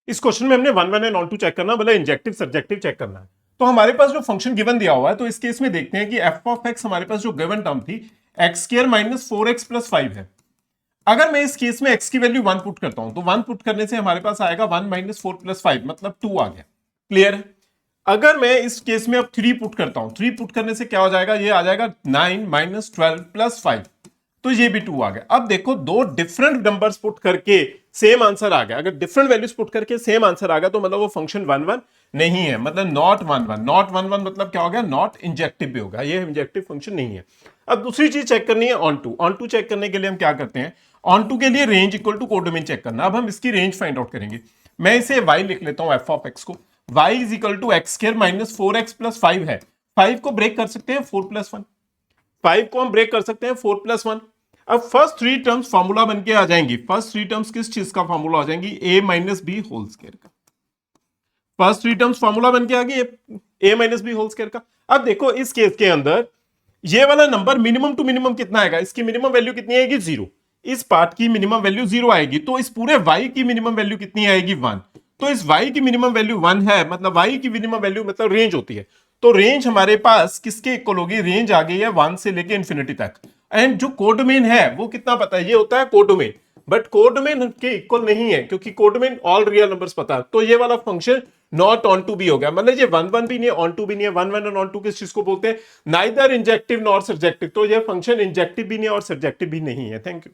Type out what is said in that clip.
इस क्वेश्चन में हमने one one and onto check करना, मतलब इंजेक्टिव सब्जेक्टिव चेक करना है। तो हमारे पास जो फंक्शन गिवन दिया हुआ है, तो इस केस में देखते हैं कि एफ ऑफ एक्स हमारे पास जो गिवन टर्म थी x square minus 4x plus 5 है। अगर मैं इस केस में x की वैल्यू 1 पुट करता हूं तो 1 पुट करने से हमारे पास आएगा 1 माइनस 4 प्लस 5, मतलब 2 आ गया। क्लियर है? अगर मैं इस केस में अब 3 पुट करता हूं, 3 पुट करने से क्या हो जाएगा, ये आ जाएगा 9 माइनस 12 प्लस 5, तो ये भी 2 आ गया। अब देखो दो डिफरेंट नंबर्स पुट करके सेम आंसर आ गया। अगर डिफरेंट वैल्यूज पुट करके सेम आंसर आ गया तो मतलब वो फंक्शन 1 1 नहीं है, मतलब नॉट 1 1। नॉट 1 1 मतलब क्या हो गया, नॉट इंजेक्टिव भी होगा, ये इंजेक्टिव फंक्शन नहीं है। अब दूसरी चीज चेक करनी है onto. Onto check करने के लिए हम क्या करते हैं, ऑन टू के लिए range equal to codomain check करना। अब हम इसकी रेंज फाइंड आउट करेंगे। मैं इसे y लिख लेता हूं, एफ ऑफ एक्स को y is equal to x square minus 4x plus 5 है। 5 को ब्रेक कर सकते हैं 4 प्लस 1, 5 को हम ब्रेक कर सकते हैं 4 प्लस 1। अब फर्स्ट थ्री टर्म्स फॉर्मूला बन के आ जाएंगी। फर्स्ट थ्री टर्म्स किस चीज का फॉर्मूला आ जाएंगी, a माइनस बी होल स्क्वायर का। फर्स्ट थ्री टर्म्स फॉर्मूला बन के आ गई a माइनस बी होल स्क्वायर का। अब देखो इस केस के अंदर ये वाला नंबर मिनिमम टू मिनिमम कितना आएगा, इसकी मिनिमम वैल्यू कितनी आएगी, 0। इस पार्ट की मिनिमम वैल्यू 0 आएगी, तो इस पूरे y की मिनिमम वैल्यू कितनी आएगी, 1। तो इस y की मिनिमम वैल्यू 1 है, मतलब y की मिनिमम वैल्यू मतलब रेंज होती है। तो रेंज हमारे पास किसके इक्वल होगी, रेंज आ गई है 1 से लेके इन्फिनिटी तक। एंड जो कोडोमेन है वो कितना पता है, ये होता है कोडोमेन, बट कोडोमेन के इक्वल नहीं है क्योंकि कोडोमेन ऑल रियल नंबर्स पता है। तो ये वाला फंक्शन नॉट ऑन टू भी हो गया, मतलब ये 1 1 भी नहीं है, ऑन टू भी नहीं है। 1 1 और ऑन टू किस चीज को बोलते हैं, नाइदर इंजेक्टिव नॉर सब्जेक्टिव। तो ये फंक्शन इंजेक्टिव भी नहीं है और सब्जेक्टिव भी नहीं है। Thank you.